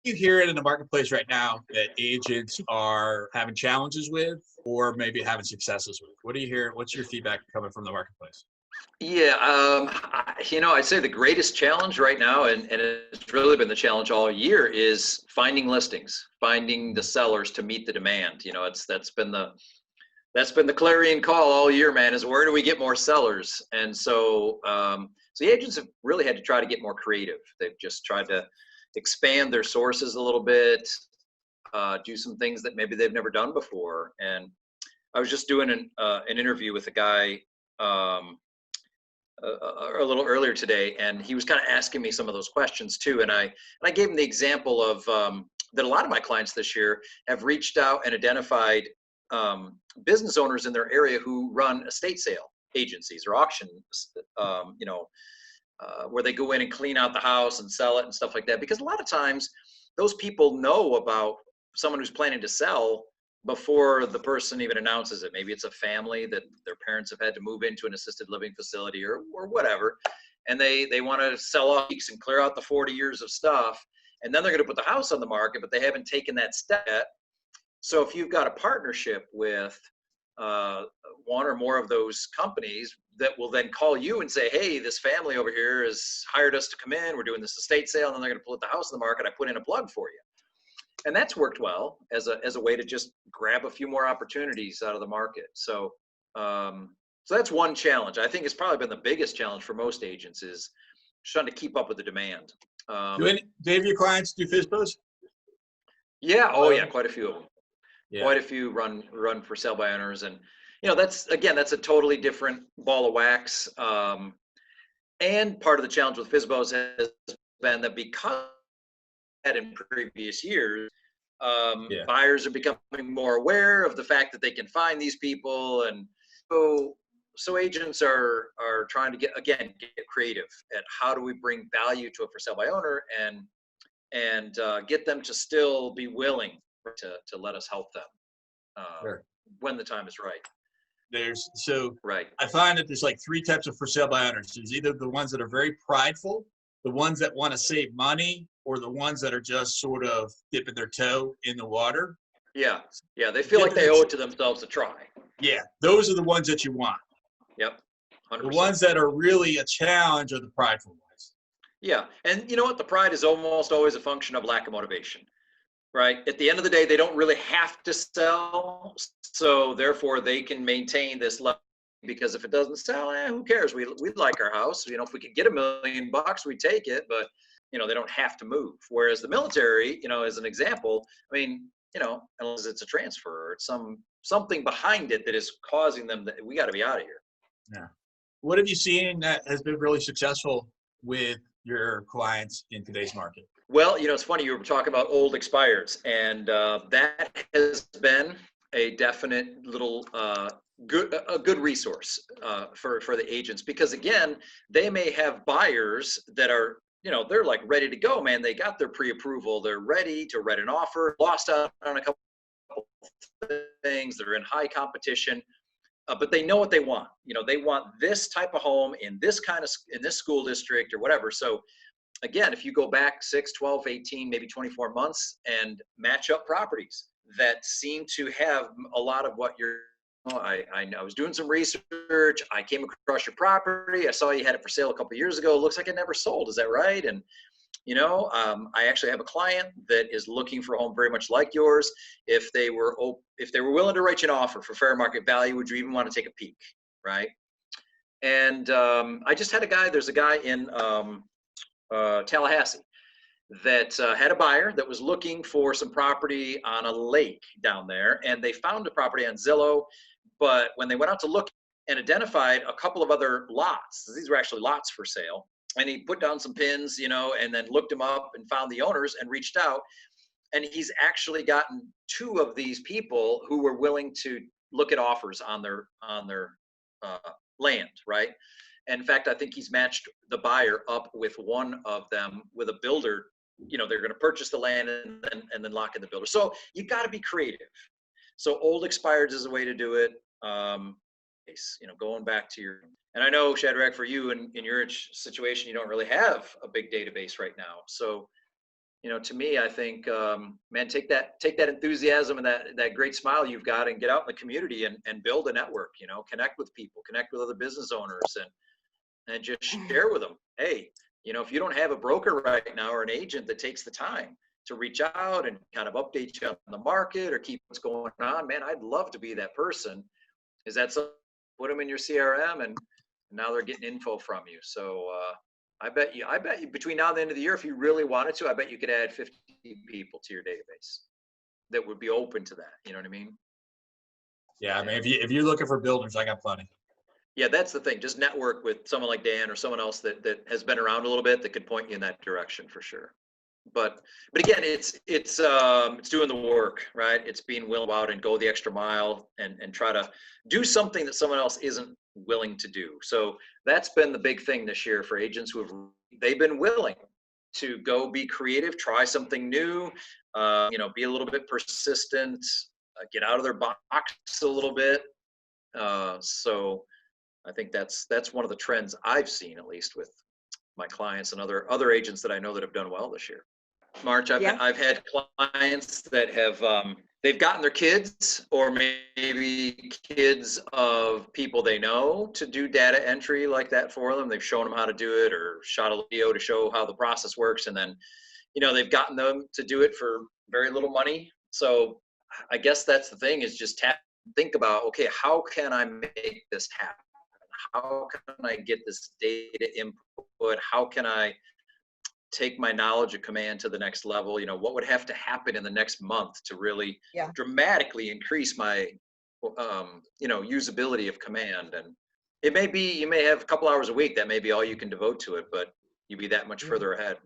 you hear it in the marketplace right now that agents are having challenges with, or maybe having successes with? What do you hear? What's your feedback coming from the marketplace? Yeah, I'd say the greatest challenge right now, and it's really been the challenge all year, is finding listings, finding the sellers to meet the demand. That's been the clarion call all year, man. Is where do we get more sellers? And so the agents have really had to try to get more creative. They've just tried to expand their sources a little bit, do some things that maybe they've never done before. And I was just doing an interview with a guy. A little earlier today, and he was kind of asking me some of those questions too. And I gave him the example of that a lot of my clients this year have reached out and identified business owners in their area who run estate sale agencies or auctions, where they go in and clean out the house and sell it and stuff like that. Because a lot of times those people know about someone who's planning to sell before the person even announces it. Maybe it's a family that their parents have had to move into an assisted living facility or whatever, and they want to sell off and clear out the 40 years of stuff, and then they're going to put the house on the market, but they haven't taken that step yet. So if you've got a partnership with one or more of those companies that will then call you and say, hey, this family over here has hired us to come in, we're doing this estate sale, and then they're going to put the house on the market, I put in a plug for you. And that's worked well as a way to just grab a few more opportunities out of the market. So that's one challenge. I think it's probably been the biggest challenge for most agents, is trying to keep up with the demand. Do any of your clients do FSBOs? Yeah. Oh yeah. Quite a few of them. Yeah. Quite a few run for sale by owners. And, that's a totally different ball of wax. And part of the challenge with FSBOs has been that because in previous years, buyers are becoming more aware of the fact that they can find these people, and so agents are trying to get creative at how do we bring value to a for sale by owner and get them to still be willing to let us help them when the time is right. Right. I find that there's like three types of for sale by owners. There's either the ones that are very prideful, the ones that want to save money, or the ones that are just sort of dipping their toe in the water. Yeah. They feel like they owe it to themselves to try. Yeah. Those are the ones that you want. Yep. 100%. The ones that are really a challenge are the prideful ones. Yeah. And you know what? The pride is almost always a function of lack of motivation, right? At the end of the day, they don't really have to sell. So therefore they can maintain this level, because if it doesn't sell, who cares? We like our house. If we could get $1 million, we take it, but they don't have to move. Whereas the military, as an example, unless it's a transfer or it's something behind it that is causing them that we got to be out of here. Yeah. What have you seen that has been really successful with your clients in today's market? Well, it's funny, you were talking about old expireds, and that has been a definite little good resource for the agents, because again, they may have buyers that are they're like ready to go, man. They got their pre-approval, they're ready to write an offer, lost out on a couple things, they're in high competition, but they know what they want. They want this type of home in this school district or whatever. So again, if you go back 6, 12, 18, maybe 24 months and match up properties that seem to have a lot of what you're, I was doing some research, I came across your property, I saw you had it for sale a couple of years ago, it looks like it never sold, is that right? And I actually have a client that is looking for a home very much like yours. If they were willing to write you an offer for fair market value, would you even want to take a peek, right? And I just had there's a guy in Tallahassee that had a buyer that was looking for some property on a lake down there, and they found a property on Zillow, but when they went out to look and identified a couple of other lots, these were actually lots for sale, and he put down some pins, and then looked them up and found the owners and reached out, and he's actually gotten 2 of these people who were willing to look at offers on their land, right? And in fact, I think he's matched the buyer up with one of them with a builder. They're going to purchase the land and then lock in the builder. So you got to be creative. So old expireds is a way to do it. Going back to and I know, Shadrach, for you in your situation, you don't really have a big database right now. So to me, I think, man, take that enthusiasm and that great smile you've got and get out in the community and build a network, connect with people, connect with other business owners, and just share with them. Hey, if you don't have a broker right now or an agent that takes the time to reach out and kind of update you on the market or keep what's going on, man, I'd love to be that person. Is that something? Put them in your CRM, and now they're getting info from you. So I bet you between now and the end of the year, if you really wanted to, I bet you could add 50 people to your database that would be open to that. You know what I mean? Yeah, I mean, if you're looking for builders, I got plenty. Yeah, that's the thing. Just network with someone like Dan or someone else that has been around a little bit that could point you in that direction for sure. But again, it's doing the work, right? It's being willing to go out and go the extra mile and try to do something that someone else isn't willing to do. So that's been the big thing this year for agents they've been willing to go be creative, try something new, be a little bit persistent, get out of their box a little bit. So I think that's one of the trends I've seen, at least with my clients and other agents that I know that have done well this year. March, I've had clients that have they've gotten their kids or maybe kids of people they know to do data entry like that for them. They've shown them how to do it or shot a video to show how the process works, and then they've gotten them to do it for very little money. So I guess that's the thing, is just think about, okay, how can I make this happen? How can I get this data input? How can I take my knowledge of command to the next level? What would have to happen in the next month to really dramatically increase my usability of command? And it may be, you may have a couple hours a week, that may be all you can devote to it, but you'd be that much further ahead.